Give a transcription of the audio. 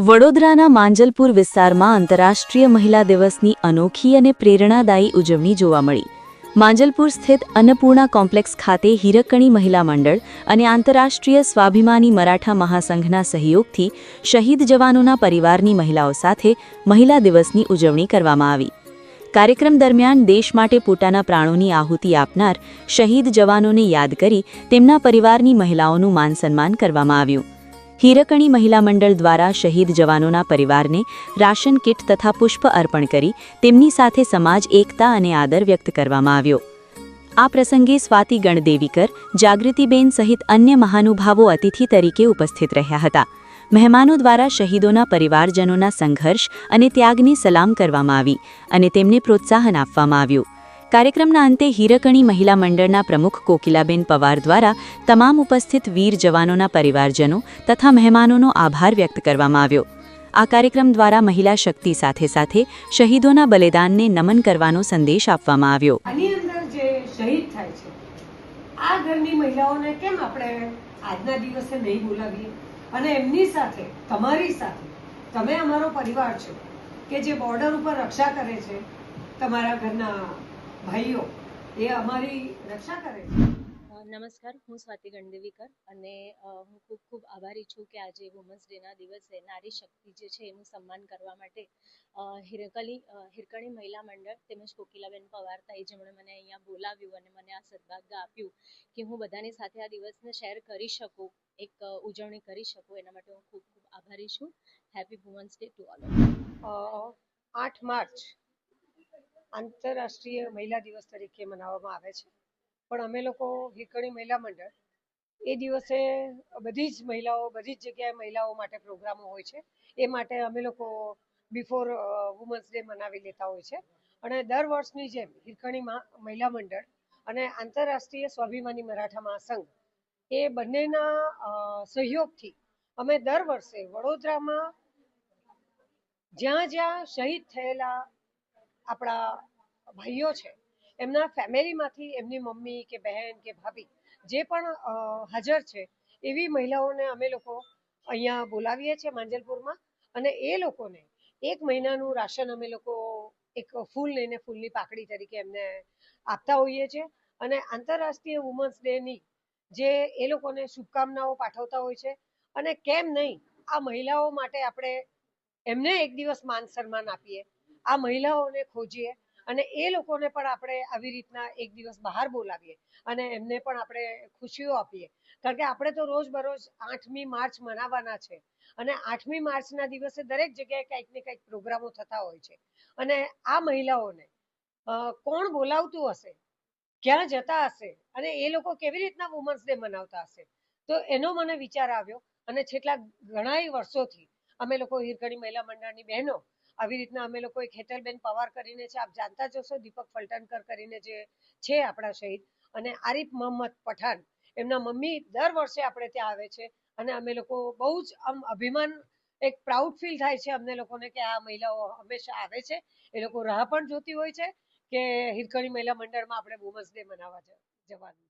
વડોદરાના માંજલપુર વિસ્તારમાં આંતરરાષ્ટ્રીય મહિલા દિવસની અનોખી અને પ્રેરણાદાયી ઉજવણી જોવા મળી. માંજલપુર સ્થિત અન્નપૂર્ણા કોમ્પ્લેક્સ ખાતે હીરકણી મહિલા મંડળ અને આંતરરાષ્ટ્રીય સ્વાભિમાની મરાઠા મહાસંઘના સહયોગથી શહીદ જવાનોના પરિવારની મહિલાઓ સાથે મહિલા દિવસની ઉજવણી કરવામાં આવી. કાર્યક્રમ દરમિયાન દેશ માટે પોતાના પ્રાણોની આહુતિ આપનાર શહીદ જવાનોને યાદ કરી તેમના પરિવારની મહિલાઓનું માન-સન્માન કરવામાં આવ્યું. હીરકણી મહિલા મંડળ દ્વારા શહીદ જવાનોના પરિવારને રાશન કીટ તથા પુષ્પ અર્પણ કરી તેમની સાથે સમાજ એકતા અને આદર વ્યક્ત કરવામાં આવ્યો. આ પ્રસંગે સ્વાતિ ગણદેવીકર, જાગૃતિબેન સહિત અન્ય મહાનુભાવો અતિથિ તરીકે ઉપસ્થિત રહ્યા હતા. મહેમાનો દ્વારા શહીદોના પરિવારજનોના સંઘર્ષ અને ત્યાગને સલામ કરવામાં આવી અને તેમને પ્રોત્સાહન આપવામાં આવ્યું. કાર્યક્રમના અંતે હીરકણી મહિલા મંડળના પ્રમુખ કોકિલાબેન પવાર દ્વારા તમામ ઉપસ્થિત વીર જવાનોના પરિવારજનો તથા મહેમાનોનો આભાર વ્યક્ત કરવામાં આવ્યો. આ કાર્યક્રમ દ્વારા મહિલા શક્તિ સાથે સાથે શહીદોના બલિદાનને નમન કરવાનો સંદેશ આપવામાં આવ્યો. આની અંદર જે શહીદ થાય છે આ ઘરની મહિલાઓને કેમ આપણે આજના દિવસે નહીં બોલાવીએ અને એમની સાથે, તમારી સાથે, તમે અમારો પરિવાર છો કે જે બોર્ડર ઉપર રક્ષા કરે છે, તમારા ઘરના ભાઈઓ એ અમારી રક્ષા કરે છે. નમસ્કાર, હું સ્વાતિ ગણદેવીકર અને હું ખૂબ ખૂબ આભારી છું કે આજે વુમન્સ ડેના દિવસે નારી શક્તિ જે છે એનું સન્માન કરવા માટે હીરકણી મહિલા મંડળ તેમજ કોકિલાબેન પવાર તાઈ જેમણે મને અહીંયા બોલાવ્યું અને મને આ સદભાગ્ય આપ્યું કે હું બધાની સાથે આ દિવસને શેર કરી શકું, એક ઉજવણી કરી શકું, એના માટે હું ખૂબ ખૂબ આભારી છું. Happy women's day to all. 8 March આંતરરાષ્ટ્રીય મહિલા દિવસ તરીકે મનાવવામાં આવે છે, પણ અમે લોકો હીરકણી મહિલા મંડળ એ દિવસે બધી જ મહિલાઓ, બધી જ જગ્યાએ મહિલાઓ માટે પ્રોગ્રામો હોય છે. એ માટે અમે લોકો બિફોર વુમન્સ ડે મનાવી લેતા હોય છે. અને દર વર્ષની જેમ હીરકણી મહિલા મંડળ અને આંતરરાષ્ટ્રીય સ્વાભિમાની મરાઠા મહાસંઘ એ બંનેના સહયોગથી અમે દર વર્ષે વડોદરામાં જ્યાં જ્યાં શહીદ થયેલા આપણા ભાઈઓ છે એમના ફેમિલીમાંથી એમની મમ્મી કે બહેન કે ભાભી જે પણ હાજર છે એવી મહિલાઓને અમે લોકો અહીંયા બોલાવીએ છીએ માંજલપુરમાં, અને એ લોકોને 1 મહિનાનું રાશન અમે લોકો એક ફૂલ લઈને ફૂલની પાકડી તરીકે એમને આપતા હોઈએ છીએ. અને આંતરરાષ્ટ્રીય વુમન્સ ડેની જે એ લોકોને શુભકામનાઓ પાઠવતા હોય છે. અને કેમ નહીં, આ મહિલાઓ માટે આપણે એમને એક દિવસ માન સન્માન આપીએ, આ મહિલાઓને ખોજીએ અને એ લોકોને પણ આપણે આવી રીતના એક દિવસ બહાર બોલાવીએ અને એમને પણ આપણે ખુશીઓ આપીએ. કારણ કે આપણે તો રોજબરોજ 8મી માર્ચ મનાવવાના છે અને 8મી માર્ચના દિવસે દરેક જગ્યાએ કંઈક ને કંઈક પ્રોગ્રામો થતા હોય છે. અને આ મહિલાઓને કોણ બોલાવતું હશે, ક્યાં જતા હશે અને એ લોકો કેવી રીતના વુમન્સ ડે મનાવતા હશે, તો એનો મને વિચાર આવ્યો. અને છેલ્લા ઘણાય વર્ષોથી અમે લોકો હીરકણી મહિલા મંડળની બહેનો આવી રીતના અમે લોકો એક હેતલબેન પવાર કરીને છે, આપ જાણતા જશો, દીપક ફલટણકર કરીને જે છે આપણા શહીદ, અને આરિફ મોહમ્મદ પઠાણ એમના મમ્મી દર વર્ષે આપણે ત્યાં આવે છે. અને અમે લોકો બહુ જ આમ અભિમાન, એક પ્રાઉડ ફીલ થાય છે અમને લોકોને કે આ મહિલાઓ હંમેશા આવે છે. એ લોકો રાહ પણ જોતી હોય છે કે હીરકણી મહિલા મંડળમાં આપણે વુમન્સ ડે મનાવવા જવાનું.